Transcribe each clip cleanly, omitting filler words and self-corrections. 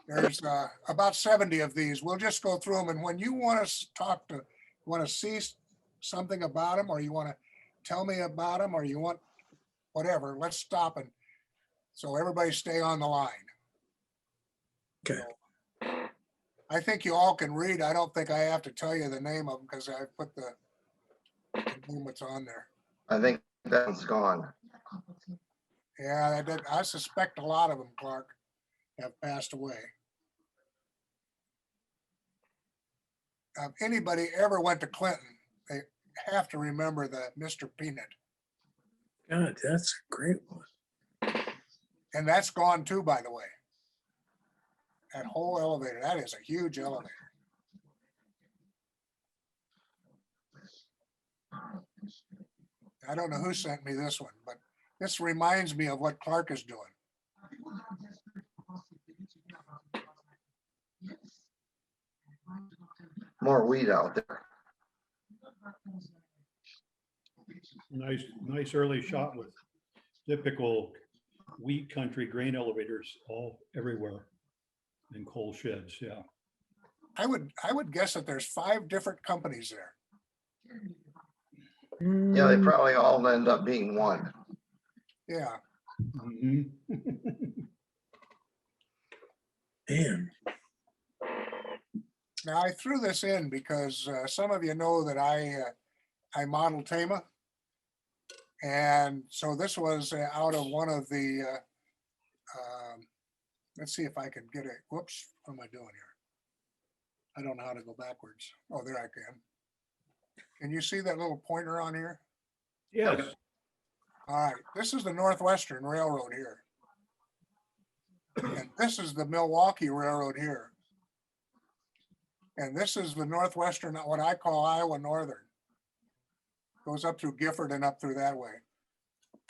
There's about 70 of these. We'll just go through them. And when you want to see something about them, or you want to tell me about them, or you want whatever, let's stop. And so everybody stay on the line. Okay. So, I think you all can read. I don't think I have to tell you the name of them because I put the name that's on there. I think that's gone. Yeah, I suspect a lot of them, Clark, have passed away. If anybody ever went to Clinton, they have to remember the Mr. Peanut. God, that's a great one. And that's gone too, by the way. That whole elevator, that is a huge elevator. I don't know who sent me this one, but this reminds me of what Clark is doing. More wheat out there. Nice early shot with typical wheat country grain elevators all everywhere and coal sheds. Yeah. I would guess that there's 5 different companies there. Yeah, they probably all end up being one. Yeah. Mhm. Man, Now I threw this in because some of you know that I model Tama. And so this was out of one of the, let's see if I can get it. Whoops, what am I doing here? I don't know how to go backwards. Oh, there I can. Can you see that little pointer on here? Yes. All right, this is the Northwestern Railroad here. And this is the Milwaukee Railroad here. And this is the Northwestern, what I call Iowa Northern. Goes up through Gifford and up through that way.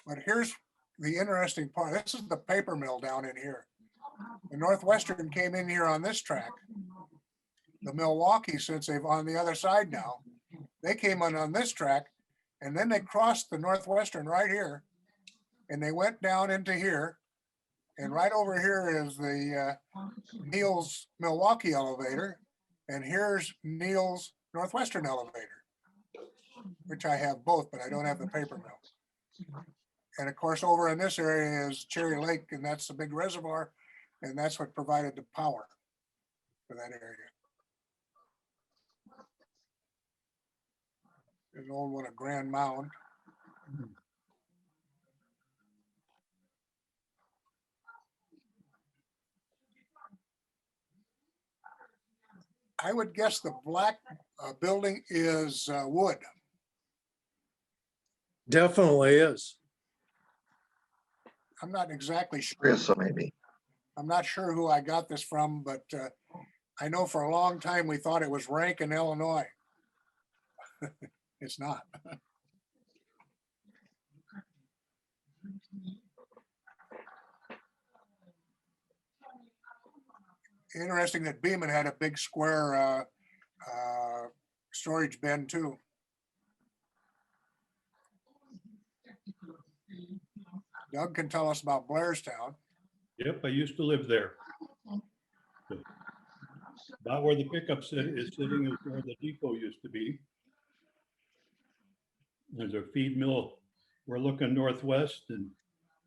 But here's the interesting part. This is the paper mill down in here. The Northwestern came in here on this track. The Milwaukee, since they've on the other side now, they came on this track, and then they crossed the Northwestern right here, and they went down into here. And right over here is the Neil's Milwaukee elevator, and here's Neil's Northwestern elevator, which I have both, but I don't have the paper mill. And of course, over in this area is Cherry Lake, and that's the big reservoir, and that's what provided the power for that area. There's an old one at Grand Mound. I would guess the black building is wood. definitely is. I'm not exactly sure. Chris, so maybe. I'm not sure who I got this from, but I know for a long time we thought it was Rankin, Illinois. It's not. Interesting that Beaman had a big square storage bin too. Doug can tell us about Blairstown. Yep, I used to live there. About where the pickup is sitting is where the depot used to be. There's a feed mill. We're looking northwest, and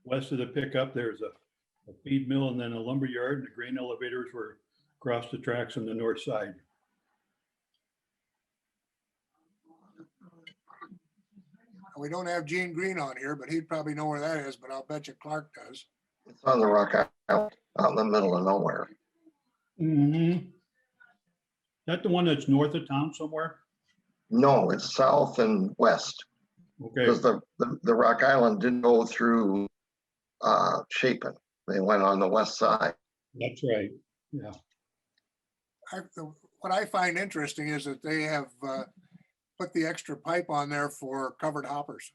west of the pickup, there's a feed mill and then a lumber yard, and the grain elevators were across the tracks on the north side. We don't have Gene Green on here, but he'd probably know where that is, but I'll bet you Clark does. It's on the Rock Island, out in the middle of nowhere. Mm-hmm. That the one that's north of town somewhere? No, it's south and west. Okay. Because the Rock Island didn't go through Chapin. They went on the west side. That's right. Yeah. What I find interesting is that they have put the extra pipe on there for covered hoppers.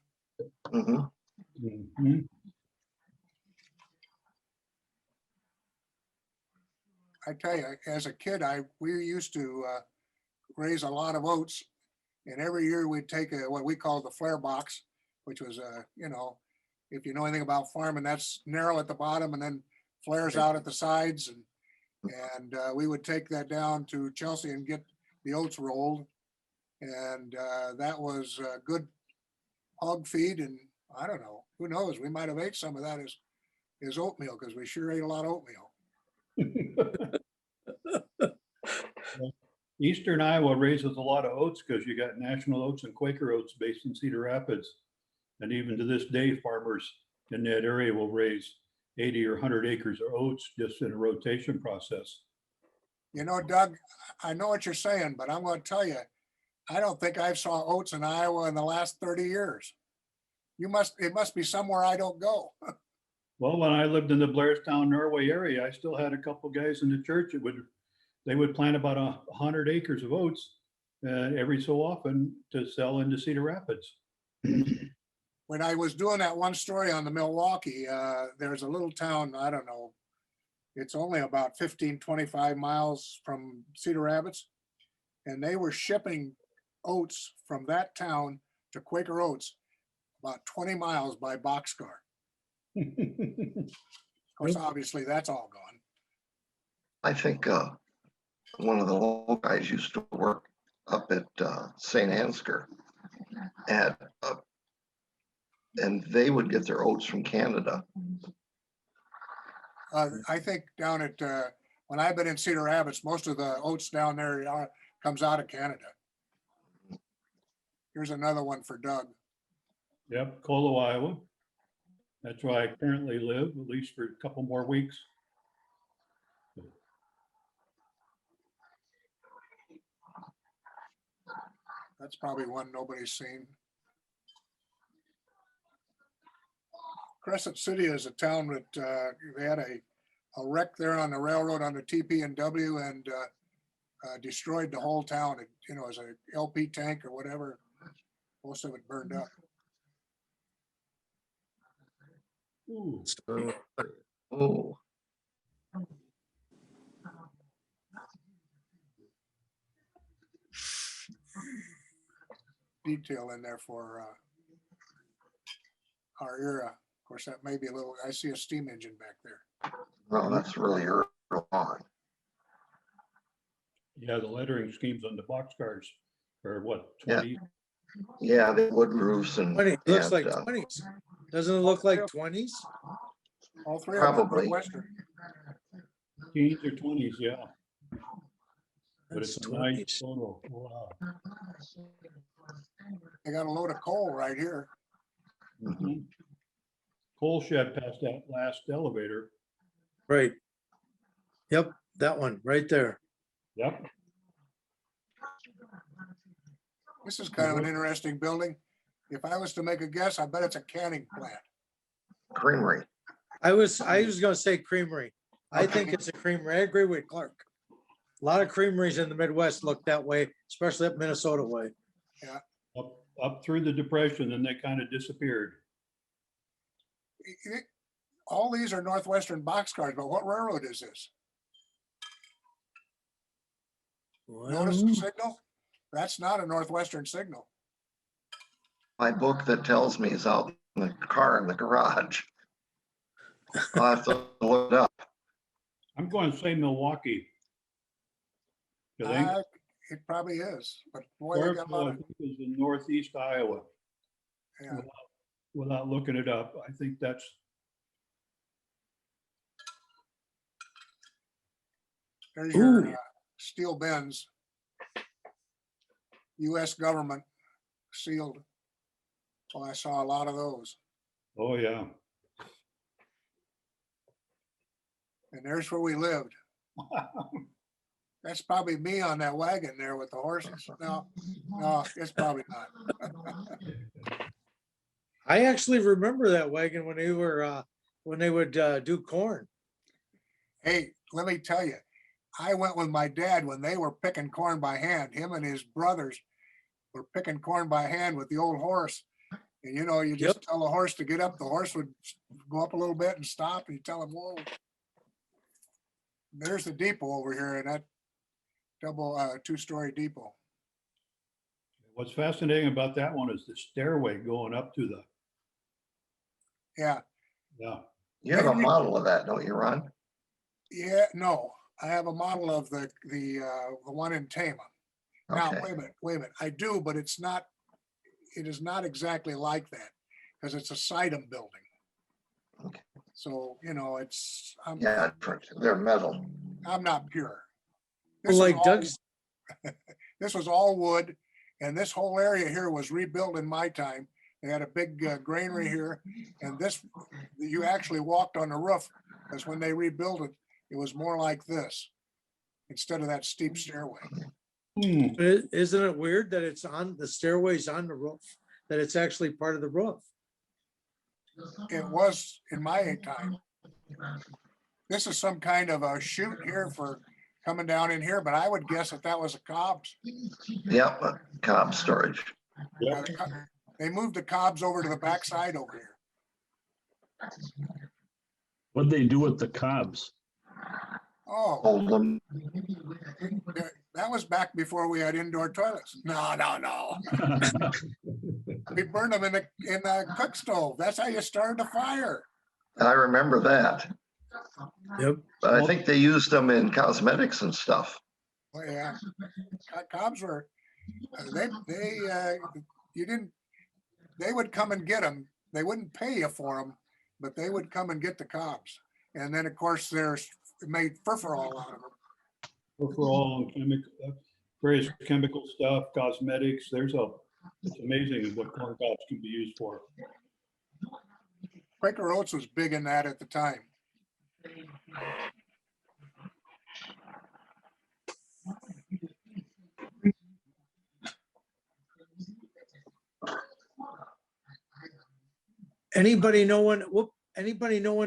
Mhm. Mm-hmm. I tell you, as a kid, we used to raise a lot of oats, and every year we'd take what we call the flare box, which was if you know anything about farming, that's narrow at the bottom and then flares out at the sides, and And we would take that down to Chelsea and get the oats rolled. And that was good hog feed. And I don't know, who knows? We might have ate some of that as oatmeal, because we sure ate a lot of oatmeal. Eastern Iowa raises a lot of oats because you got National Oats and Quaker Oats based in Cedar Rapids. And even to this day, farmers in that area will raise 80 or 100 acres of oats just in a rotation process. You know, Doug, I know what you're saying, but I'm going to tell you, I don't think I've saw oats in Iowa in the last 30 years. It must be somewhere I don't go. Well, when I lived in the Blairstown, Norway area, I still had a couple guys in the church that they would plant about 100 acres of oats every so often to sell into Cedar Rapids. When I was doing that one story on the Milwaukee, there's a little town, I don't know, it's only about 15, 25 miles from Cedar Rapids. And they were shipping oats from that town to Quaker Oats about 20 miles by boxcar. Of course, obviously that's all gone. I think one of the local guys used to work up at St. Ansgar, and they would get their oats from Canada. I think down at, when I've been in Cedar Rapids, most of the oats down there comes out of Canada. Here's another one for Doug. Yep, Colo, Iowa. That's where I currently live, at least for a couple more weeks. That's probably one nobody's seen. Crescent City is a town that they had a wreck there on the railroad on the TP&W and destroyed the whole town. It, you know, as a LP tank or whatever. Most of it burned up. Ooh. So, Oh, Detail in there for our era. Of course, that may be a little, I see a steam engine back there. no, that's really early on. Yeah, the lettering schemes on the boxcars are what, 20? Yeah, the wood roofs and 20, looks like and, 20s. Doesn't it look like 20s? All three of them are Probably. Western. Teens or 20s, yeah. But That's it's a nice 20s. photo. Wow. They got a load of coal right here. Mhm. Coal shed past that last elevator. Right. Yep, that one right there. Yep. This is kind of an interesting building. If I was to make a guess, I bet it's a canning plant. creamery. I was gonna say creamery. I think it's a creamery. I agree with Clark. A lot of creameries in the Midwest look that way, especially up Minnesota way. Up through the Depression, and they kind of disappeared. All these are Northwestern boxcars, but what railroad is this? Notice the Well, signal? That's not a Northwestern signal. My book that tells me is out in the car in the garage. I'll have to look it up. I'm going to say Milwaukee. You think? It probably is, but boy, they got a lot Oakville, I of, think, is in northeast Iowa. yeah. Without looking it up, I think that's, There's your Ooh. steel bins. US government sealed. Oh, I saw a lot of those. oh yeah. And there's where we lived. That's probably me on that wagon there with the horses. No, it's probably not. I actually remember that wagon when they would do corn. Hey, let me tell you, I went with my dad when they were picking corn by hand. Him and his brothers were picking corn by hand with the old horse. And you know, you just tell the horse to get up. The horse would go up a little bit and stop, and you tell him, whoa. There's the depot over here, and that double two-story depot. What's fascinating about that one is the stairway going up to the, Yeah, yeah. You have a model of that, don't you, Ron? yeah, no, I have a model of the one in Tama. Now, Okay. wait a minute. I do, but it is not exactly like that because it's a Sidem building. Okay. So, you know, Yeah, they're metal. I'm not pure. Well, This was like all- Doug's, This was all wood, and this whole area here was rebuilt in my time. They had a big granary here, and this, you actually walked on the roof, because when they rebuilt it, it was more like this, instead of that steep stairway. isn't it weird that it's on, the stairways on the roof, that it's actually part of the roof? It was in my time. This is some kind of a chute here for coming down in here, but I would guess that was a Cobb's. Yep, cob storage. Uh, the Co- They moved the Cobb's over to the backside over here. What'd they do with the cobs? Oh, Hold them. that was back before we had indoor toilets. No. We burned them in the cook stove. That's how you started a fire. I remember that. Yep. But I think they used them in cosmetics and stuff. Oh, yeah. Cobb's were, they would come and get them. They wouldn't pay you for them, but they would come and get the Cobb's. And then, of course, there's made furfural out of them. For all various chemical stuff, cosmetics, it's amazing what corn cobs can be used for. Quaker Oats was big in that at the time. Anybody know when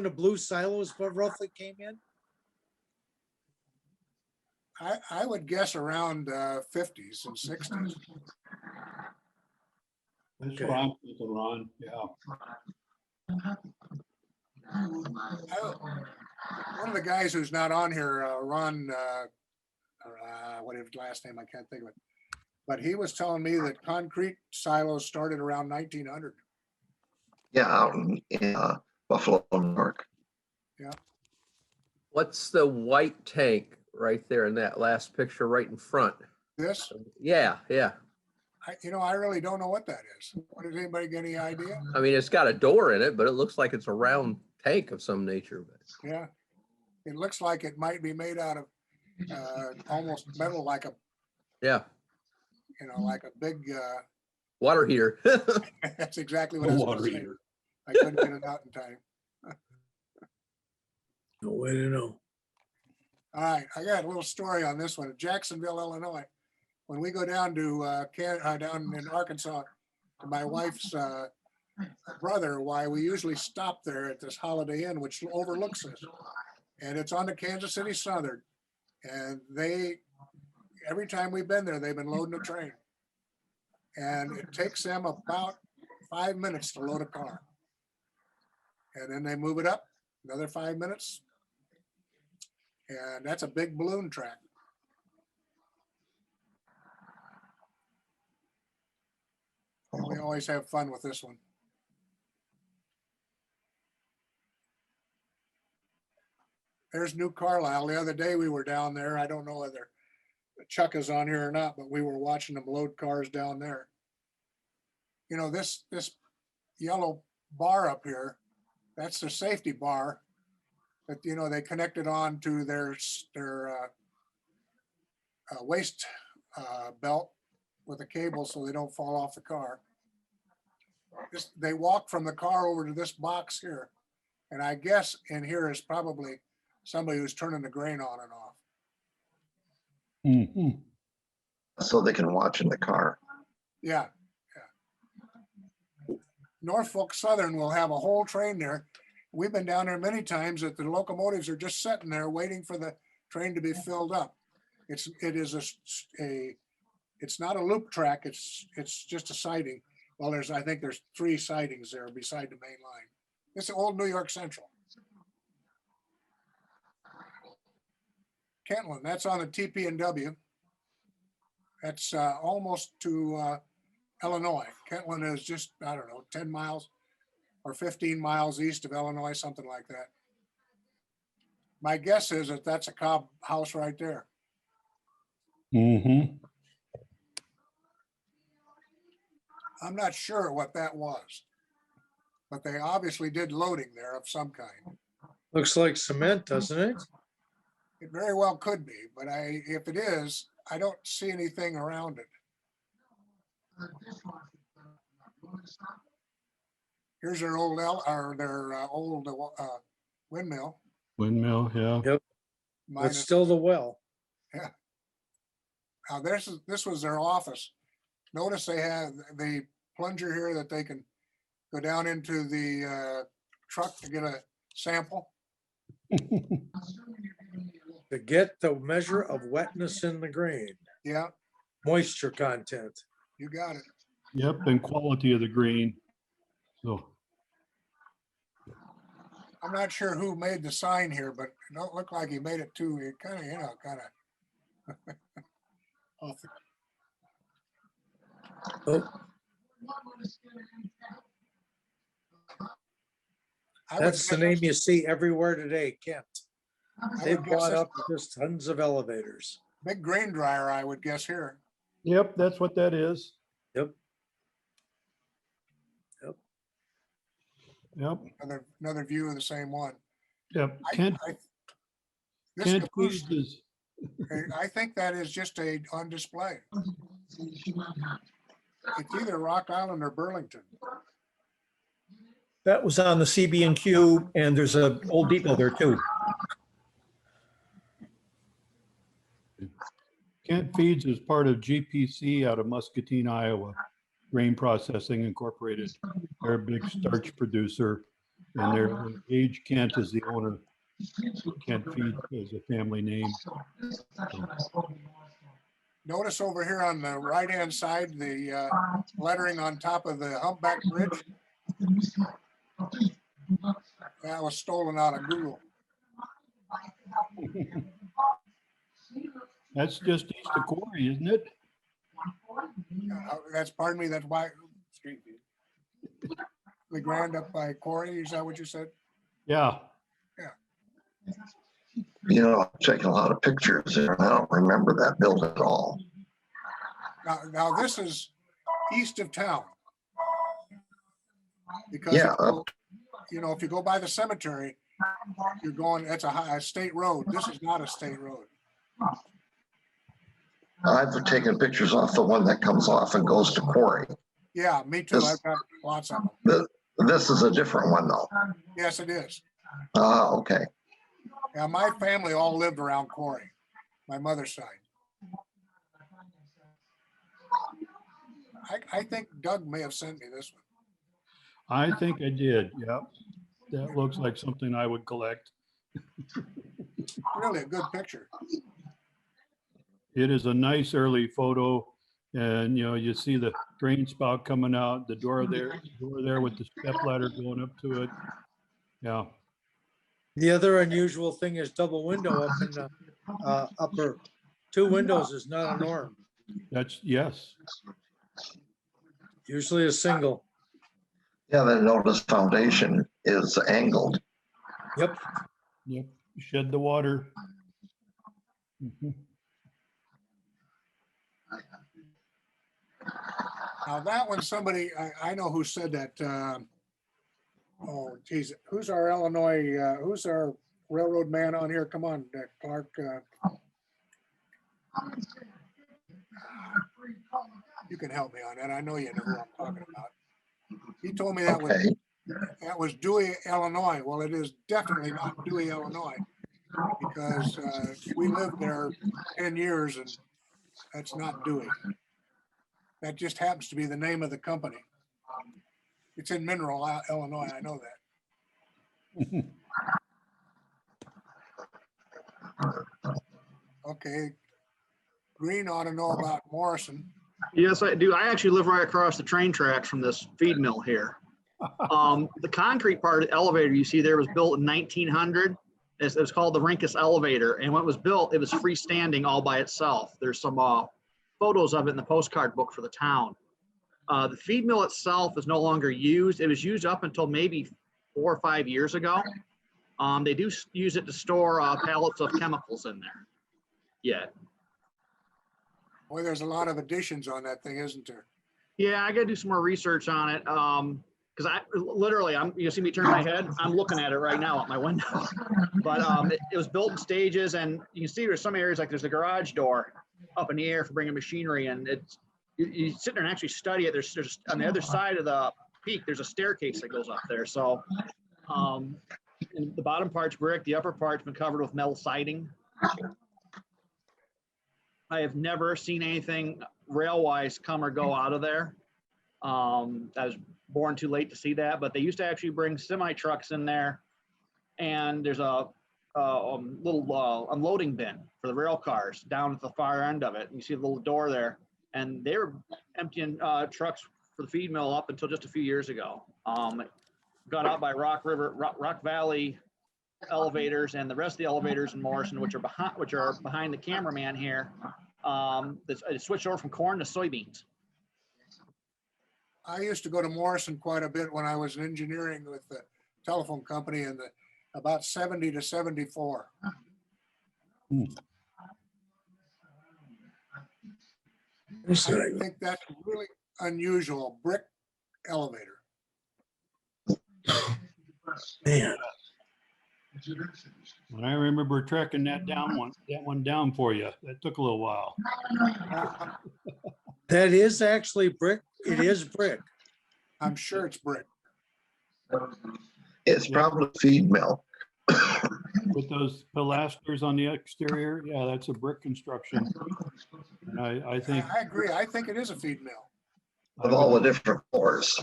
the blue silos roughly came in? I would guess around 50s and 60s. That's Okay. what I'm thinking, Ron, yeah. One of the guys who's not on here, Ron, what is his last name? I can't think of it. But he was telling me that concrete silos started around 1900. Yeah, out in Buffalo, New York. What's the white tank right there in that last picture right in front? This, Yeah. I really don't know what that is. What, does anybody get any idea? I mean, it's got a door in it, but it looks like it's a round tank of some nature. But Yeah. It looks like it might be made out of almost metal, like yeah, like a big, water heater. that's exactly A what I was water gonna say. heater. I couldn't get it out in time. No way to know. All right, I got a little story on this one. Jacksonville, Illinois. When we go down to down in Arkansas to my wife's brother, why we usually stop there at this Holiday Inn, which overlooks this, and it's on the Kansas City Southern. And every time we've been there, they've been loading a train, and it takes them about 5 minutes to load a car, and then they move it up another 5 minutes. And that's a big balloon track. And we always have fun with this one. There's New Carlisle. The other day we were down there. I don't know whether Chuck is on here or not, but we were watching them load cars down there. This yellow bar up here, that's the safety bar that, they connected on to their waist belt with a cable so they don't fall off the car. They walk from the car over to this box here. And I guess in here is probably somebody who's turning the grain on and off. Mhm. So they can watch in the car. Yeah. Norfolk Southern will have a whole train there. We've been down there many times that the locomotives are just sitting there waiting for the train to be filled up. It's not a loop track. It's just a siding. Well, I think there's 3 sidings there beside the main line. It's the old New York Central. Kentland, that's on the TP&W. That's almost to Illinois. Kentland is just, 10 miles or 15 miles east of Illinois, something like that. My guess is that that's a Cobb house right there. Mm-hmm. I'm not sure what that was, but they obviously did loading there of some kind. Looks like cement, doesn't it? It very well could be, but if it is, I don't see anything around it. Here's their old windmill. Windmill, yeah. Yep. But Minus, still the well. now this was their office. Notice they have the plunger here that they can go down into the truck to get a sample. To get the measure of wetness in the grain, Yeah, moisture content. you got it. Yep, and quality of the grain. So, I'm not sure who made the sign here, but it don't look like he made it too. It kind of, off the- Oh, I would that's the guess name you see everywhere today, Kent. I They would guess bought this up just tons of elevators. big grain dryer, I would guess here. yep, that's what that is. Yep. Yep, Another view of the same one. yep. I- This Kent caboose, Feeds is, I think that is just on display. It's either Rock Island or Burlington. That was on the CB&Q, and there's a old depot there too. Kent Feeds is part of GPC out of Muscatine, Iowa. Grain Processing Incorporated. They're a big starch producer, and their Age Kent is the owner. Kent Feeds is a family name. Notice over here on the right-hand side, the lettering on top of the humpback bridge. That was stolen out of Google. That's just east of Quarry, isn't it? Pardon me, that's why. Street view. The grand up by Quarry, is that what you said? Yeah. You know, I've taken a lot of pictures there, and I don't remember that building at all. Now this is east of town. Because Yeah, if you go by the cemetery, you're going, that's a state road. This is not a state road. I've taken pictures off the one that comes off and goes to Quarry. Yeah, me too. This- I've got lots of them. This is a different one though. Yes, it is. Okay. Yeah, my family all lived around Quarry, my mother's side. I think Doug may have sent me this one. I think I did, yep. That looks like something I would collect. Really a good picture. It is a nice early photo, and you see the drain spout coming out, the door there with the step ladder going up to it. Yeah, The other unusual thing is double window up in the upper. 2 windows is not a norm. yes. Usually a single. Yeah, then notice foundation is angled. Yep. Yep, shed the water. Mhm. Now that one, somebody, I know who said that. Oh, geez, who's our Illinois, who's our railroad man on here? Come on, Clark. You can help me on that. I know you know who I'm talking about. He told me that Okay. was Dewey, Illinois. Well, it is definitely not Dewey, Illinois, because we lived there 10 years and that's not Dewey. That just happens to be the name of the company. It's in Mineral, Illinois. I know that. Okay. Green ought to know about Morrison. Yes, I do. I actually live right across the train tracks from this feed mill here. The concrete part of the elevator you see there was built in 1900. It was called the Rinkus elevator. And when it was built, it was freestanding all by itself. There's some photos of it in the postcard book for the town. The feed mill itself is no longer used. It was used up until maybe 4 or 5 years ago. They do use it to store pallets of chemicals in there. Yeah. Boy, there's a lot of additions on that thing, isn't there? Yeah, I gotta do some more research on it. Because I literally, you see me turn my head, I'm looking at it right now out my window. But it was built in stages, and you can see there's some areas like there's the garage door up in the air for bringing machinery, and it's you sit there and actually study it. There's on the other side of the peak, there's a staircase that goes up there. So and the bottom part's brick, the upper part's been covered with metal siding. I have never seen anything rail-wise come or go out of there. I was born too late to see that, but they used to actually bring semi trucks in there, and there's a little unloading bin for the rail cars down at the far end of it. And you see the little door there, and they were emptying trucks for the feed mill up until just a few years ago. Got out by Rock Valley elevators, and the rest of the elevators in Morrison, which are behind the cameraman here, they switched over from corn to soybeans. I used to go to Morrison quite a bit when I was in engineering with the telephone company in about 70 to 74. I think that's a really unusual brick elevator. Man, And I remember tracking that one down for you. That took a little while. that is actually brick. It is brick. I'm sure it's brick. It's Yeah. probably a feed mill. With those pilasters on the exterior, yeah, that's a brick construction. And I think, I agree. I think it is a feed mill. With all the different floors.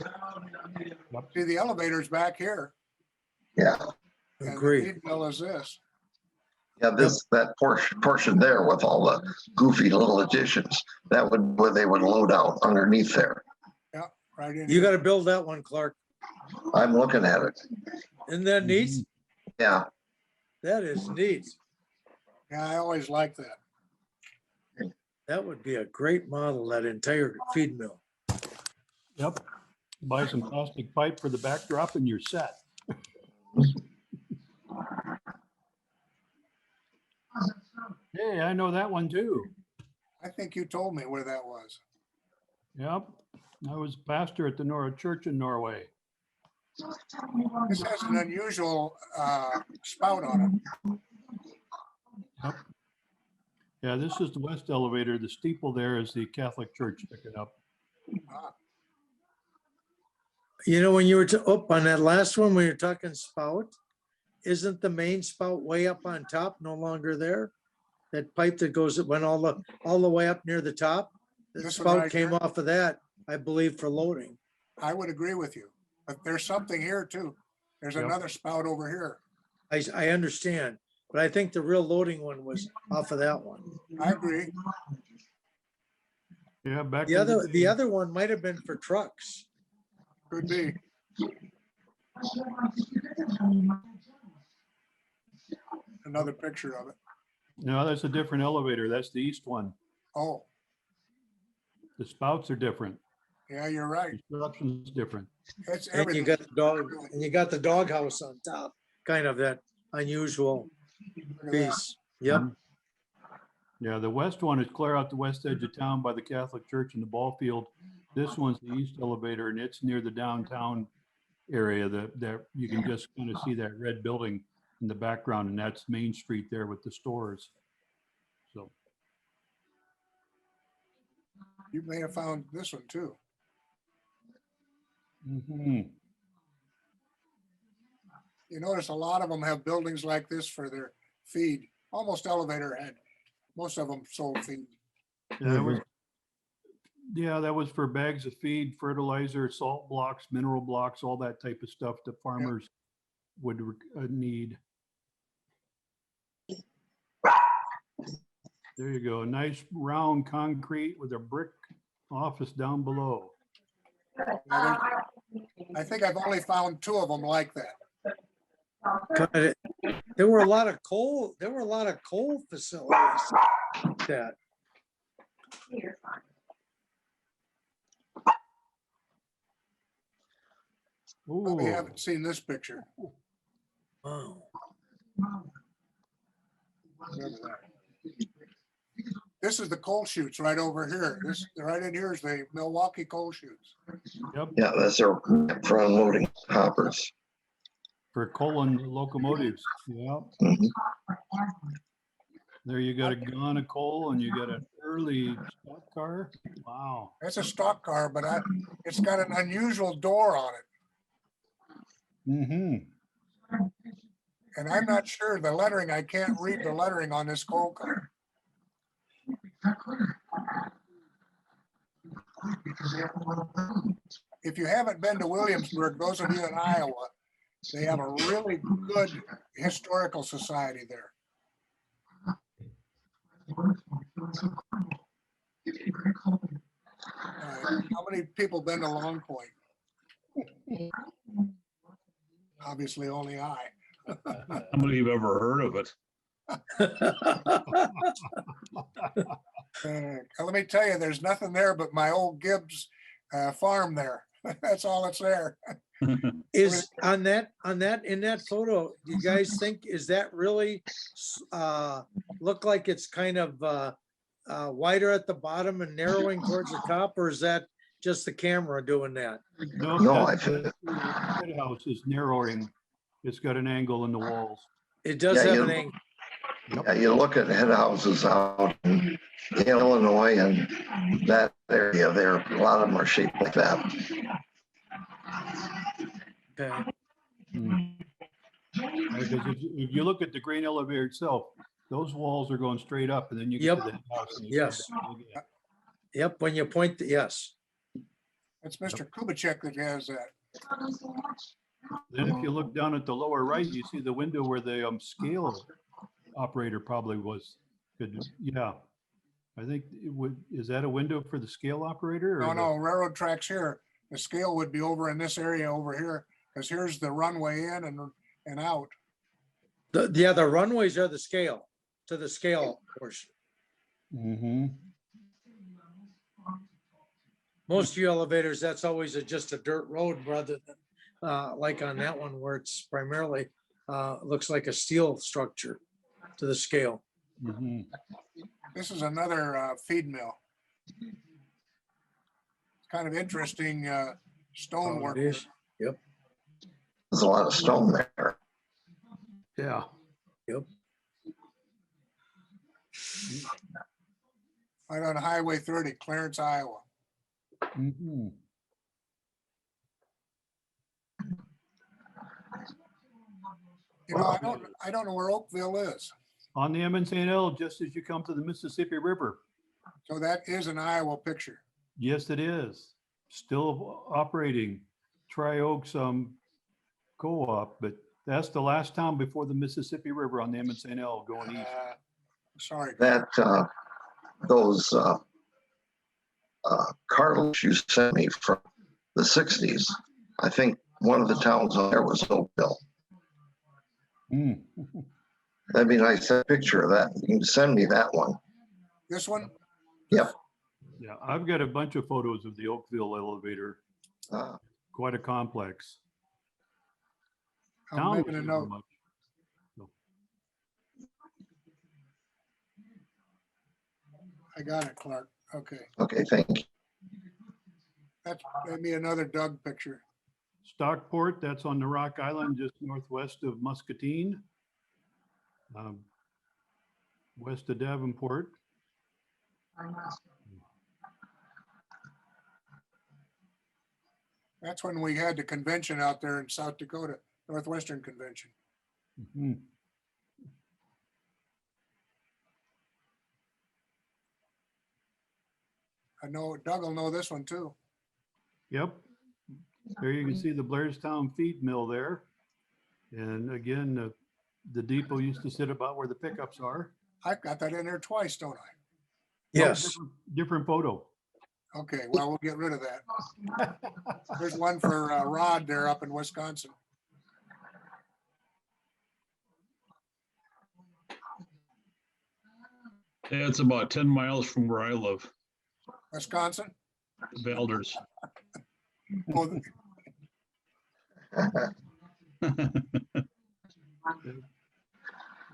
See, the elevator's back here. Yeah, And the Agreed. feed mill is this. yeah, that portion there with all the goofy little additions, where they would load out underneath there. Right in You here. got to build that one, Clark. I'm looking at it. Isn't that neat? Yeah, That is neat. Yeah, I always like that. That would be a great model, that entire feed mill. yep, buy some plastic pipe for the backdrop and you're set. Hey, I know that one too. I think you told me where that was. Yep, I was pastor at the church in Norway. This has an unusual spout on it. Yep. Yeah, this is the west elevator. The steeple there is the Catholic church picking up. You know, when you were up on that last one, when you're talking spout, isn't the main spout way up on top no longer there? That pipe that went all the way up near the top? The This one spout right came here? off of that, I believe, for loading. I would agree with you, but there's something here too. There's Yep. another spout over here. I understand, but I think the real loading one was off of that one. I agree. Yeah, back. The other one might have been for trucks. Could be. Another picture of it. No, that's a different elevator. That's the east one. Oh, The spouts are different. yeah, you're right. Construction's different. It's And you everything. got the doghouse on top, kind of that unusual Look at that. piece. Yep. Yeah, the west one is clear out the west edge of town by the Catholic church and the ball field. This one's the east elevator and it's near the downtown area that you can just kind of see that red building in the background, and that's Main Street there with the stores. So, You may have found this one too. mhm. You notice a lot of them have buildings like this for their feed. Almost elevator had. Most of them sold feed. Yeah, that was for bags of feed, fertilizer, salt blocks, mineral blocks, all that type of stuff that farmers would need. There you go. Nice round concrete with a brick office down below. I think I've only found 2 of them like that. There were a lot of coal facilities like that. Probably Ooh, haven't seen this picture. Wow. This is the coal chutes right over here. This, right in here is the Milwaukee coal chutes. Yep, Yeah, that's our for unloading hoppers. for colon locomotives. Yeah, Mhm. there you got a gun of coal and you got an early stock car. Wow. It's a stock car, but it's got an unusual door on it. Mm-hmm. And I'm not sure the lettering, I can't read the lettering on this coal car. If you haven't been to Williamsburg, those of you in Iowa, they have a really good historical society there. How many people been to Long Point? Obviously only I. How many have ever heard of it? Let me tell you, there's nothing there but my old Gibbs farm there. That's all that's there. Is on that, in that photo, do you guys think, is that really look like it's kind of wider at the bottom and narrowing towards the top, or is that just the camera doing that? No, No, that's I the head house is narrowing. It's got an angle in the walls. It does Yeah, have you- an angle. Yeah, you look at head houses out in Illinois and that area there, a lot of them are shaped like that. Okay. Because if you look at the grain elevator itself, those walls are going straight up and then you get to Yep. the head house. And you Yes. come down again. Yep, when you point, yes. It's Mr. Kubitschek that has that. Then if you look down at the lower right, you see the window where the scale operator probably was. Good. Yeah. I think it would, is that a window for the scale operator? No, no, railroad tracks here. The scale would be over in this area over here, because here's the runway in and out. The runways are the scale, to the scale portion. Mm-hmm. Most of your elevators, that's always just a dirt road rather than like on that one where it's primarily looks like a steel structure to the scale. Mm-hmm. This is another feed mill. It's kind of interesting stonework. Oh, it is. Yep. There's a lot of stone there. Yeah. Yep. Right on Highway 30, Clarence, Iowa. Mm-hmm. You know, I don't know where Oakville is. On the MN just as you come to the Mississippi River. So that is an Iowa picture. Yes, it is. Still operating. Tri-Oaks co-op, but that's the last town before the Mississippi River on the MN going east. Sorry. That, those cartilage you sent me from the 60s, I think one of the towns on there was Oakville. Mm. That'd be a nice picture of that. You can send me that one. This one? Yep. Yeah, I've got a bunch of photos of the Oakville elevator. Quite a complex. I'm Town making a was note. much. So, I got it, Clark. Okay. Okay, thank you. That's maybe another Doug picture. Stockport, that's on the Rock Island, just northwest of Muscatine. West of Davenport. That's when we had the convention out there in South Dakota, Northwestern Convention. Mhm. I know Doug will know this one too. Yep. There you can see the Blairstown feed mill there. And again, the depot used to sit about where the pickups are. I've got that in there twice, don't I? No, Yes. different photo. Okay, well, we'll get rid of that. There's one for Rod there up in Wisconsin. Yeah, it's about 10 miles from where I live, Wisconsin? Valders. Oh,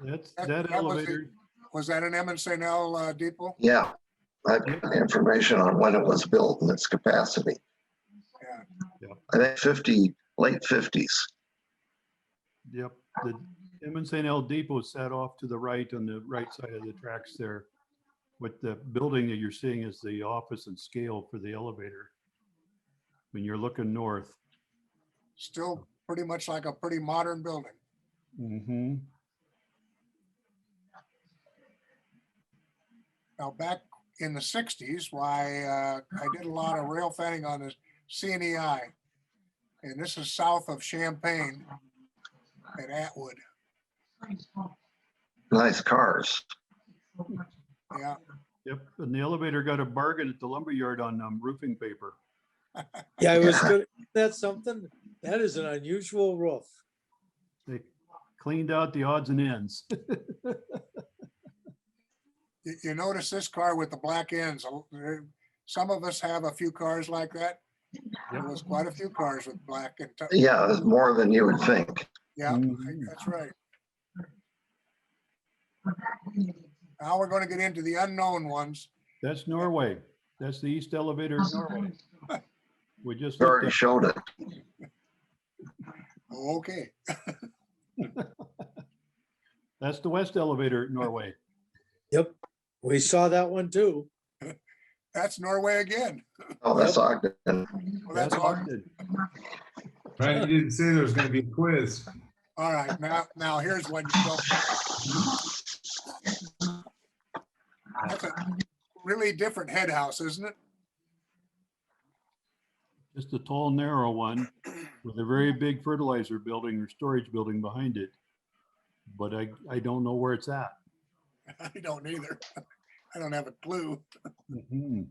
that That was the- elevator, Was that an M St. L depot? Yeah, I've got information on when it was built and its capacity. Yeah. I think 50, late 50s. yep, the St. L depot sat off to the right on the right side of the tracks there. What the building that you're seeing is the office and scale for the elevator. When you're looking north. Still pretty much like a pretty modern building. Mm-hmm. Now, back in the 60s, why, I did a lot of rail fanning on the CNEI. And this is south of Champaign at Atwood. Nice cars. Yeah, Yep, and the elevator got a bargain at the lumberyard on roofing paper. Yeah, I was Yeah. good. That's something, that is an unusual roof. They cleaned out the odds and ends. you notice this car with the black ends. Some of us have a few cars like that. There was quite a few cars with black and. Yeah, it's more than you would think. Yeah, Mhm. that's right. Now we're going to get into the unknown ones. That's Norway. That's the east elevator in Norway. We just You looked already at, showed it. Okay, that's the west elevator at Norway. Yep, we saw that one too. that's Norway again. Oh, that's Ogden. Well, that's all. Ogden. Right, you didn't say there was gonna be a quiz. All right, now here's one you don't. That's a really different head house, isn't it? Just a tall, narrow one with a very big fertilizer building or storage building behind it. But I don't know where it's at. I don't either. I don't have a clue. Mhm.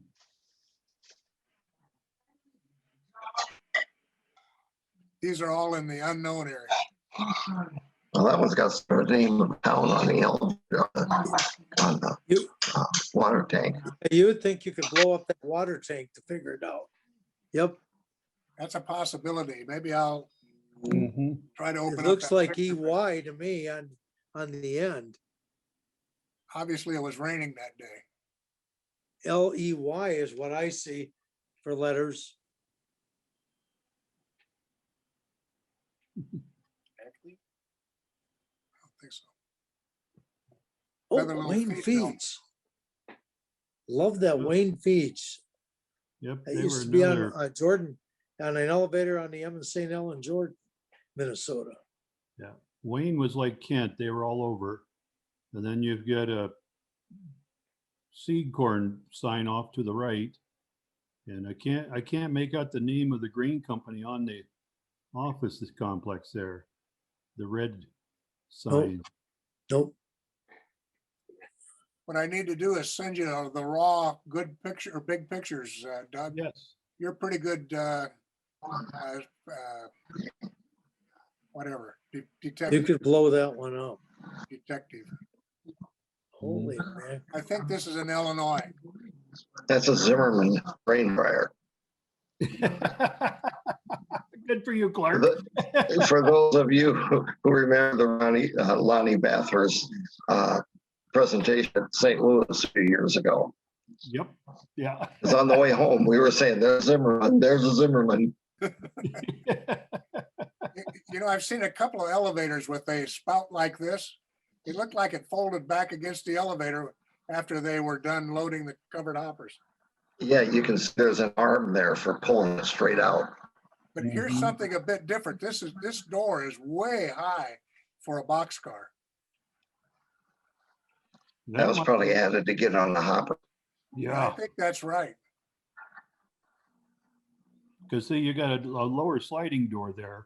These are all in the unknown area. Well, that one's got the name of town on the elevator, on the You, water tank. you would think you could blow up that water tank to figure it out. Yep, That's a possibility. Maybe I'll Mhm. try to open it up. looks that like picture. EY to me on the end. Obviously, it was raining that day. LEY is what I see for letters. Ackley? I don't think so. Oh, Another little Wayne feed mill. Feeds. Love that Yep. Wayne Feeds. Yep. It They used were to be on another, Jordan, on an elevator on the M St. L in Jordan, Minnesota. Wayne was like Kent. They were all over. And then you've got a seed corn sign off to the right. And I can't make out the name of the green company on the office complex there. The red sign. Nope. What I need to do is send you the raw good picture or big pictures, Doug. Yes. You're pretty good, whatever, You detective. could blow that one up. Detective. Holy man. I think this is in Illinois. That's a Zimmerman rain dryer. Good for you, Clark. For those of you who remember the Lonnie Bathurst presentation at St. Louis a few years ago, Yep. Yeah. it's on the way home. We were saying, there's Zimmerman, there's a Zimmerman. You know, I've seen a couple of elevators with a spout like this. It looked like it folded back against the elevator after they were done loading the covered hoppers. Yeah, you can, there's an arm there for pulling it straight out. But here's Mhm. something a bit different. This door is way high for a boxcar. That was might probably be- added to get on the hopper. I Yeah, think that's right. because see, you got a lower sliding door there.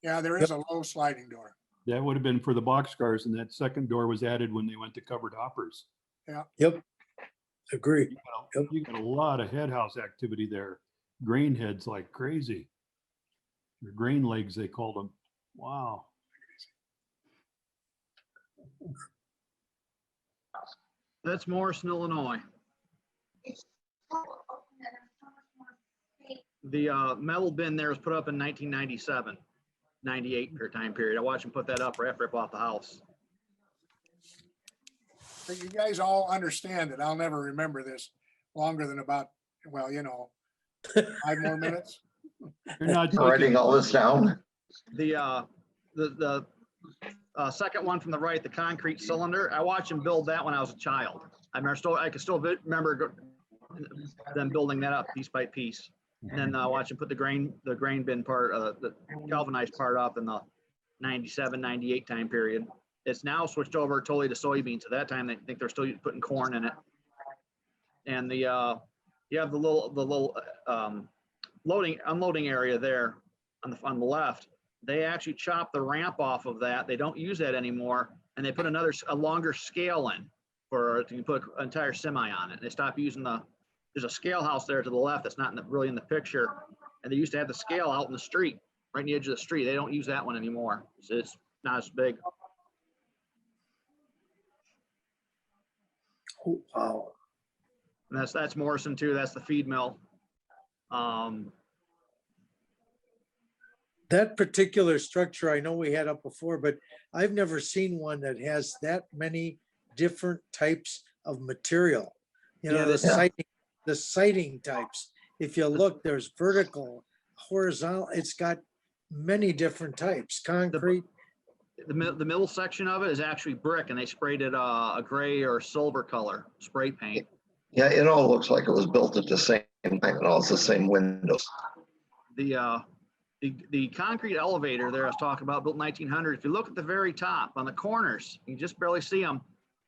Yeah, there is a low sliding door. That would have been for the boxcars, and that second door was added when they went to covered hoppers. Yep. Agree. You got a lot of head house activity there. Grain heads like crazy. Or grain legs, they called them. Wow. That's Morrison, Illinois. The metal bin there was put up in 1997, 98 time period. I watched them put that up right after I bought the house. But you guys all understand that I'll never remember this longer than about, well, 5 more minutes. You're not Writing taking, all this down. The second one from the right, the concrete cylinder, I watched him build that when I was a child. I can still remember them building that up piece by piece. And then watch him put the grain bin part, the galvanized part up in the 97, 98 time period. It's now switched over totally to soybeans. At that time, they think they're still putting corn in it. And you have the little unloading area there on the left. They actually chop the ramp off of that. They don't use that anymore, and they put a longer scale in to put an entire semi on it. They stop using there's a scale house there to the left that's not really in the picture, and they used to have the scale out in the street, right in the edge of the street. They don't use that one anymore. So it's not as big. Oh, wow. And that's Morrison too. That's the feed mill. That particular structure, I know we had up before, but I've never seen one that has that many different types of material. Yeah, The siding types. If you look, there's vertical, horizontal. It's got many different types. Concrete. The middle section of it is actually brick, and they sprayed it a gray or silver color spray paint. Yeah, it all looks like it was built at the same time, and all it's the same windows. The concrete elevator there I was talking about, built in 1900. If you look at the very top on the corners, you can just barely see them.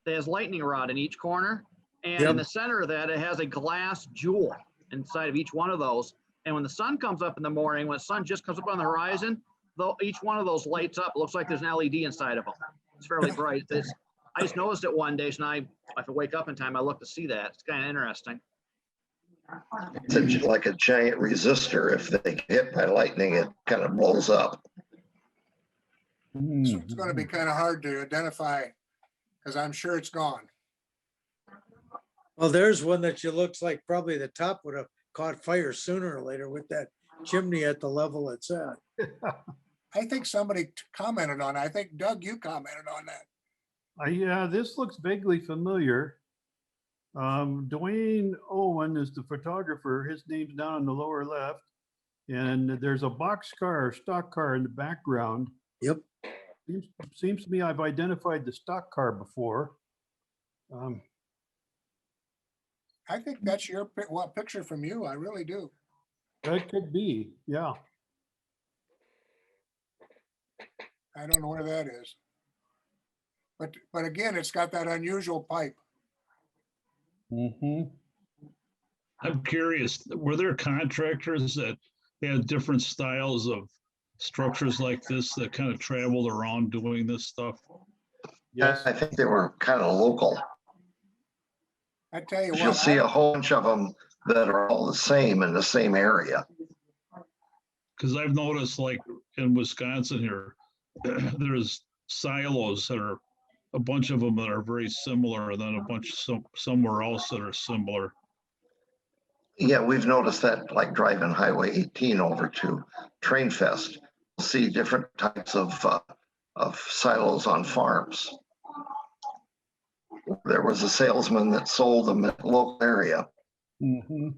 It has lightning rod in each corner, and in the center of that, it has a glass jewel inside of each one of those. And when the sun comes up in the morning, when the sun just comes up on the horizon, though each one of those lights up. It looks like there's an LED inside of them. It's fairly bright. I just noticed it one day, so now if I wake up in time, I look to see that. It's kind of interesting. It's like a giant resistor. If they get hit by lightning, it kind of blows up. So it's going to be kind of hard to identify because I'm sure it's gone. Well, there's one that looks like probably the top would have caught fire sooner or later with that chimney at the level it's at. I think somebody commented on it. I think Doug, you commented on that. yeah, this looks vaguely familiar. Dwayne Owen is the photographer. His name's down on the lower left. And there's a box car or stock car in the background. Yep. Seems to me I've identified the stock car before. I think that's your picture from you. I really do. That could be, yeah. I don't know where that is. But again, it's got that unusual pipe. Mm-hmm. I'm curious, were there contractors that had different styles of structures like this that kind of traveled around doing this stuff? Yes. I think they were kind of local. I tell you You'll what, see a whole bunch of them that are all the same in the same area. Because I've noticed, like in Wisconsin here, there's silos that are a bunch of them that are very similar, and then a bunch somewhere else that are similar. Yeah, we've noticed that, like driving Highway 18 over to Train Fest, you'll see different types of silos on farms. There was a salesman that sold them in the local area. Mm-hmm.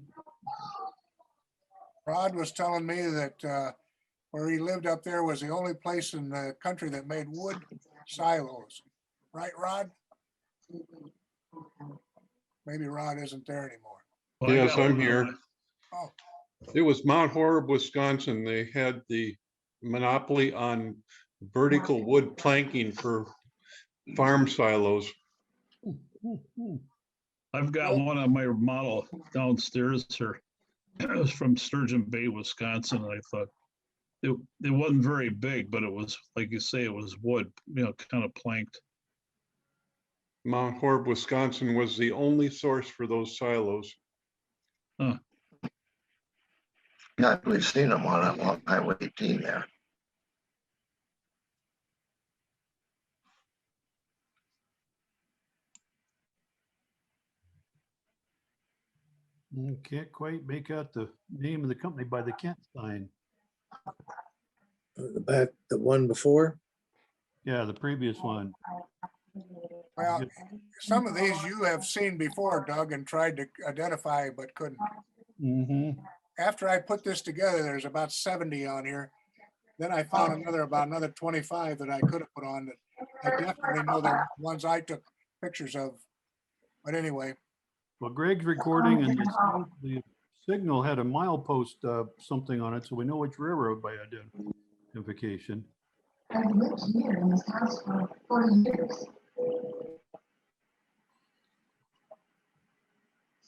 Rod was telling me that where he lived up there was the only place in the country that made wood silos. Right, Rod? Maybe Rod isn't there anymore. Well, I Yes, got I'm one here. of my- Oh, It was Mount Horeb, Wisconsin. They had the monopoly on vertical wood planking for farm silos. I've got one on my model downstairs here. It was from Sturgeon Bay, Wisconsin. I thought it wasn't very big, but it was, like you say, it was wood, kind of planked. Mount Horeb, Wisconsin was the only source for those silos. Huh. Yeah, we've seen them on Highway 18 there. Can't quite make out the name of the company by the Kent sign. The one before. Yeah, the previous one. Well, some of these you have seen before, Doug, and tried to identify, but couldn't. Mm-hmm. After I put this together, there's about 70 on here. Then I found about another 25 that I could have put on that I definitely know they're ones I took pictures of. But anyway, Well, Greg's recording and the signal had a milepost something on it, so we know which railroad by identification. I've lived here in this house for 40 years.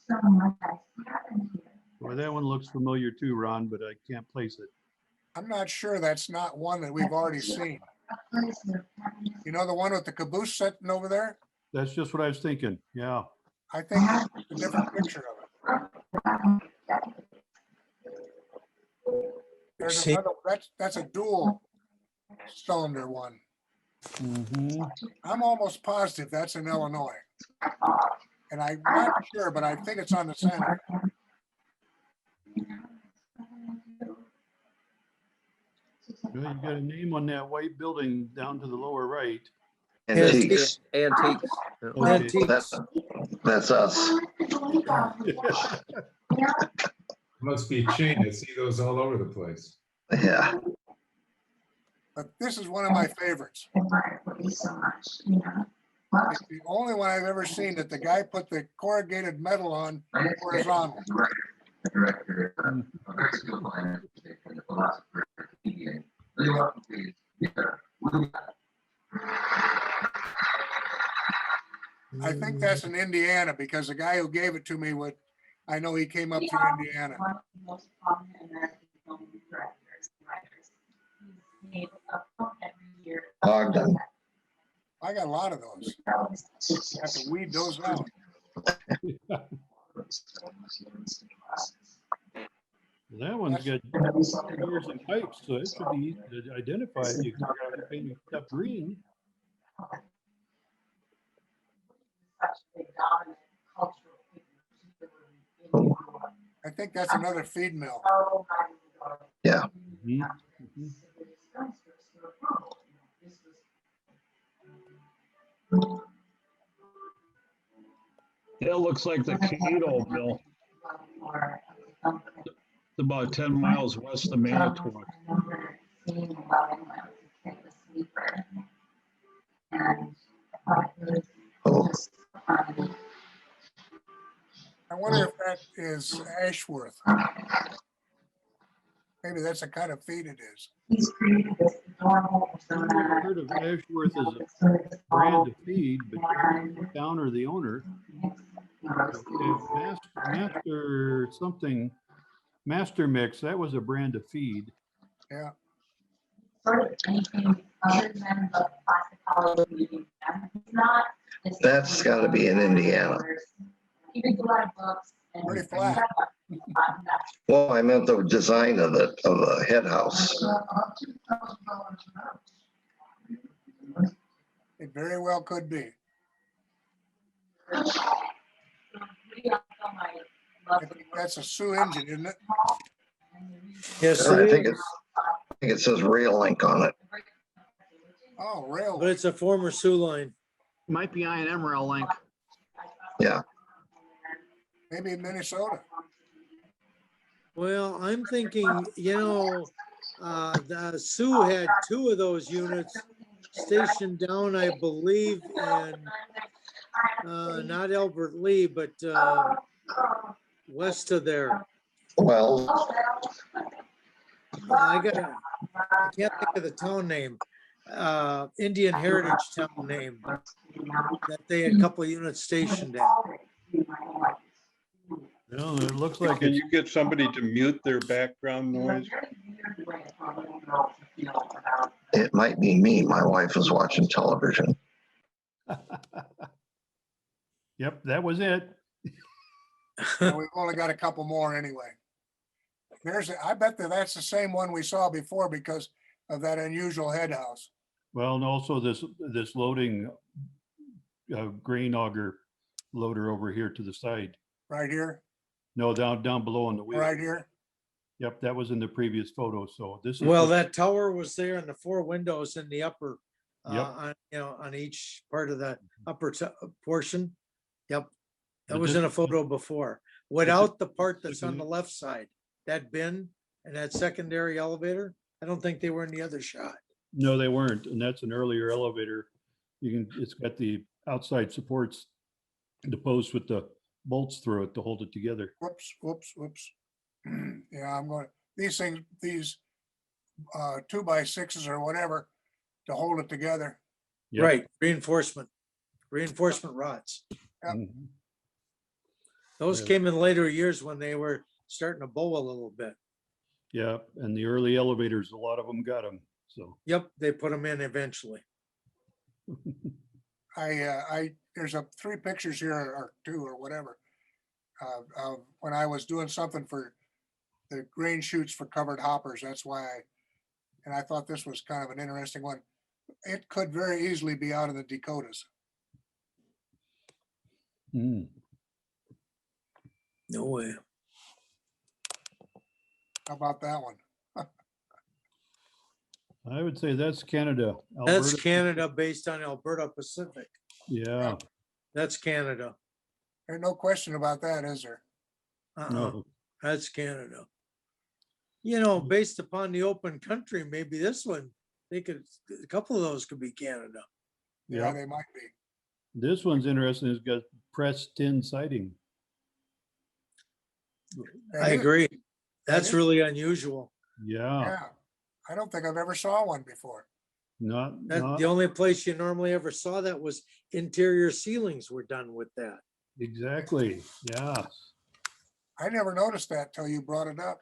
So much has happened here. Well, that one looks familiar too, Ron, but I can't place it. I'm not sure that's not one that we've already seen. You know, the one with the caboose sitting over there? That's just what I was thinking. Yeah. I think it's a different picture of it. There's See- another, that's a dual cylinder one. Mm-hmm. I'm almost positive that's in Illinois. And I'm not sure, but I think it's on the center. Well, you got a name on that white building down to the lower right. Antiques. Antiques. Okay. Antiques. That's us. Must be a chain. I see those all over the place. Yeah. But this is one of my favorites. So much, you know. It's the only one I've ever seen that the guy put the corrugated metal on horizontal. The director of high school line and the philosopher PDA. Really welcome, please. I think that's in Indiana because the guy who gave it to me would, I know he came up through Indiana. One of the most prominent American film directors and writers. He's made a film every year. Ogden. I got a lot of those. Have to weed those out. Well, that one's got doors and pipes, so it should be easy to identify if you paint it up green. I think that's another feed mill. Yeah. Mhm. Mhm. It looks like the Cato Mill. It's about 10 miles west of Manitowoc. Oh, I wonder if that is Ashworth. Maybe that's the kind of feed it is. I've never heard of Ashworth as a brand of feed, but Down or the owner. Master something, Master Mix, that was a brand of feed. Yeah. that's got to be in Indiana. Pretty flat. Well, I meant the design of the head house. It very well could be. I think that's a Sioux engine, isn't it? Yes, I it think is, it says rail link on it. Oh, but railway. it's a former Sioux line. Might be I&M rail link. Yeah. Maybe in Minnesota. Well, I'm thinking, the Sioux had 2 of those units stationed down, I believe, in not Albert Lee, but west of there. Well, I can't think of the town name. Indian Heritage town name that they had a couple of units stationed at. Well, it looks like Can it's, you get somebody to mute their background noise? it might be me. My wife is watching television. yep, that was it. And we've only got a couple more anyway. I bet that's the same one we saw before because of that unusual head house. Well, and also this loading grain auger loader over here to the side. Right here, No, down below on the wheel. right here. Yep, that was in the previous photo. So this is Well, that tower was there and the 4 windows in the upper Yep. on each part of the upper portion. Yep. That But was this- in a photo before, without the part that's on the left side, that bin and that secondary elevator. I don't think they were in the other shot. No, they weren't, and that's an earlier elevator. It's got the outside supports, the post with the bolts through it to hold it together. Whoops, whoops, whoops. Yeah, I'm going, these things, these 2x6s or whatever to hold it together. Yep. Right, reinforcement rods. Yep. Mhm. Those Yeah. came in later years when they were starting to bow a little bit. Yeah, and the early elevators, a lot of them got them, so. Yep, they put them in eventually. There's 3 pictures here or 2 or whatever. Of when I was doing something for the grain chutes for covered hoppers. That's why and I thought this was kind of an interesting one. It could very easily be out in the Dakotas. Mm. No way. How about that one? I would say that's Canada. That's Alberta. Canada based on Alberta Pacific. Yeah, That's Canada. There's no question about that, is there? no, That's Canada. You know, based upon the open country, maybe this one, a couple of those could be Canada. Yeah, yeah. they might be. This one's interesting. It's got pressed tin siding. I agree. That's is- really unusual. Yeah, Yeah, I don't think I've ever saw one before. not, The only place you normally ever saw that was interior ceilings were done with that. exactly. Yeah. I never noticed that till you brought it up.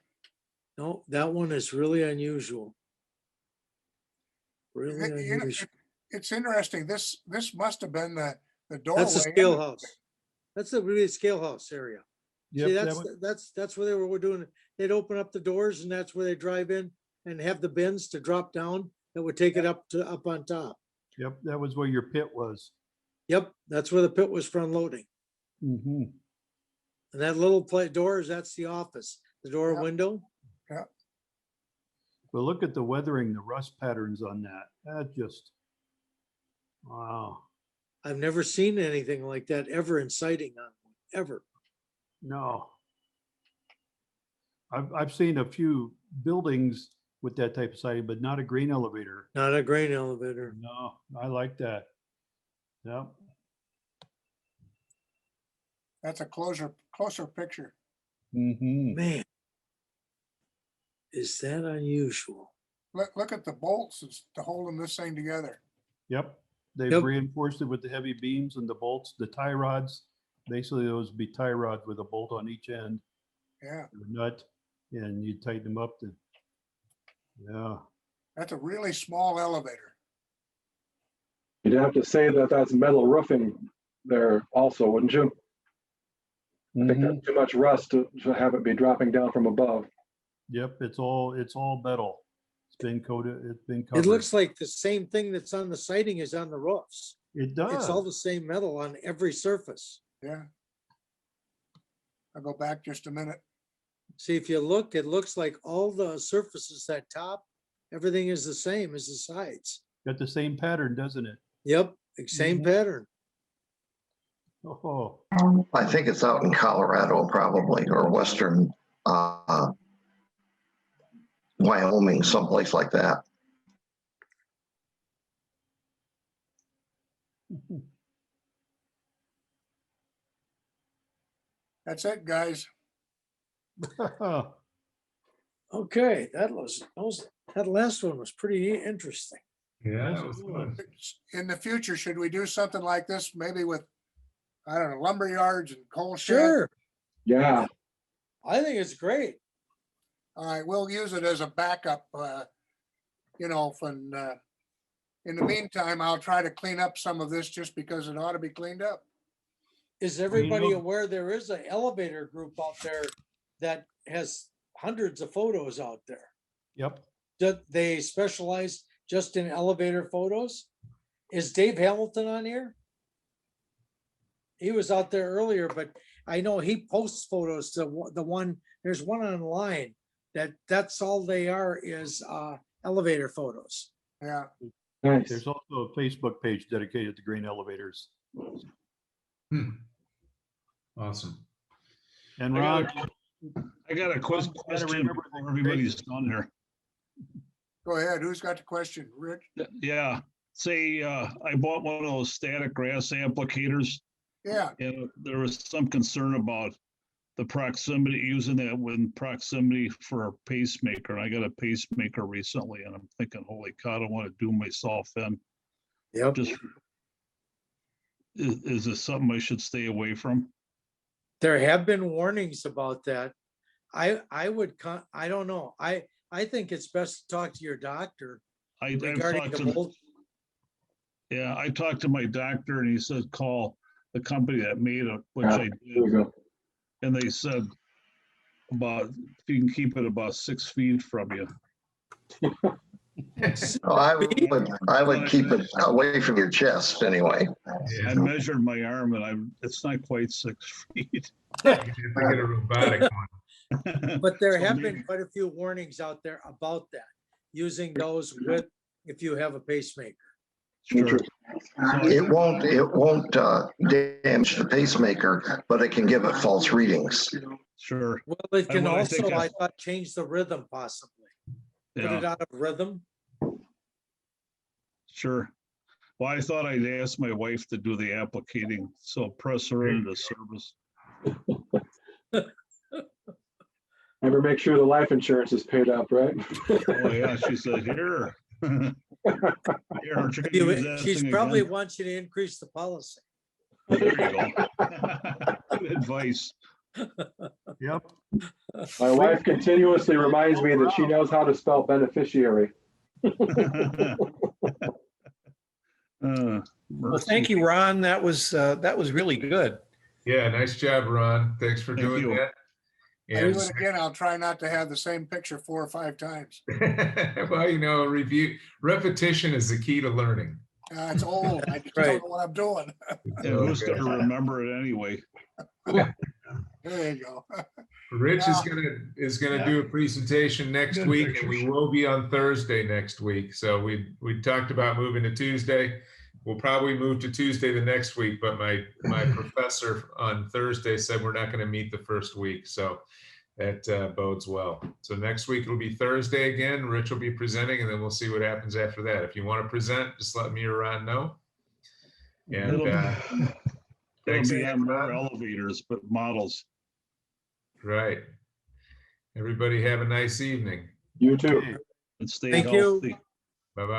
No, that one is really unusual. Really You know, unusual. it's interesting. This must have been the doorway. That's a scale house. That's a really scale house area. Yep, See, that one- that's where they were doing it. They'd open up the doors and that's where they drive in and have the bins to drop down that would take it up on top. Yep, that was where your pit was. Yep, that's where the pit was for unloading. Mhm. And that little doors, that's the office, the door Yep. window. But look at the weathering, the rust patterns on that. That just, wow. I've never seen anything like that ever in sighting on one, ever. No. I've seen a few buildings with that type of siding, but not a grain elevator. Not a grain elevator. No, I like that. Yep. That's a closer picture. Mm-hmm. Man, is that unusual? Look at the bolts to holding this thing together. Yep. They've Yep. reinforced it with the heavy beams and the bolts, the tie rods. Basically, those would be tie rods with a bolt on each end, Yeah, a nut, and you tighten them up to, yeah. that's a really small elevator. You'd have to say that that's metal roofing there also, wouldn't you? I think Mhm. that's too much rust to have it be dropping down from above. Yep, it's all metal. It's been coated, it's been It covered. looks like the same thing that's on the siding is on the roofs. It It's all does. the same metal on every surface. Yeah. I'll go back just a minute. See, if you look, it looks like all the surfaces at top, everything is the same as the sides. Got the same pattern, doesn't it? Yep, same Mhm. pattern. Oh, I think it's out in Colorado probably, or Western Wyoming, someplace like that. That's it, guys. Okay, that last one was pretty interesting. Yeah. Yes, it was. In the future, should we do something like this, maybe with, I don't know, lumber yards and coal sheds? Sure, Yeah, I think it's great. All right, we'll use it as a backup, you know, from, in the meantime, I'll try to clean up some of this just because it ought to be cleaned up. Is everybody know- aware there is an elevator group out there that has hundreds of photos out there? Yep. That they specialize just in elevator photos? Is Dave Hamilton on here? He was out there earlier, but I know he posts photos to there's one online that's all they are is elevator photos. Yeah, Nice. There's also a Facebook page dedicated to grain elevators. Awesome. And I Ron, got I got a quick question before everybody's done here. Go ahead. Who's got the question? Rich? Yeah, say, I bought one of those static grass applicators, Yeah, and there was some concern about the proximity, using that when proximity for a pacemaker. I got a pacemaker recently, and I'm thinking, holy cow, I don't want to do myself in. Yep. Just, is this something I should stay away from? There have been warnings about that. I don't know. I think it's best to talk to your doctor I've regarding talked the to, mold. yeah, I talked to my doctor and he said, call the company that made it, which Yeah, I there did. we go. And they said about, if you can keep it about 6 feet from you. Oh, I would keep it away from your chest anyway. I measured my arm and it's not quite 6 feet. I get a robotic one. But there So have maybe- been quite a few warnings out there about that, using those with, if you have a pacemaker. Sure. It won't damage the pacemaker, but it can give it false readings. Sure. Well, it can I think also, I I- thought, change the rhythm possibly. Put it Yeah, out of rhythm. sure. Well, I thought I'd ask my wife to do the applicating, so press her into service. Ever make sure the life insurance is paid up, right? Oh, yeah, she said, here. Here, aren't you gonna use that She's thing probably again? wants you to increase the policy. Well, there you go. Good advice. yep. My wife continuously reminds me that she knows how to spell beneficiary. Well, thank you, Ron. That was really good. Yeah, nice job, Ron. Thanks for Thank doing you. that. I do And it again. I'll try not to have the same picture 4 or 5 times. well, repetition is the key to learning. It's old. I just Right. don't know what I'm doing. And who's gonna remember it anyway? There you go. Rich Yeah. is gonna do a presentation next week, and we will be on Thursday next week. So we talked about moving to Tuesday. We'll probably move to Tuesday the next week, but my professor on Thursday said we're not going to meet the first week, so that bodes well. So next week it'll be Thursday again. Rich will be presenting, and then we'll see what happens after that. If you want to present, just let me or Ron know. And It'll thanks be again, on more Ron. elevators, but models. Right. Everybody have a nice evening. You too. And stay Thank you. healthy. Bye-bye.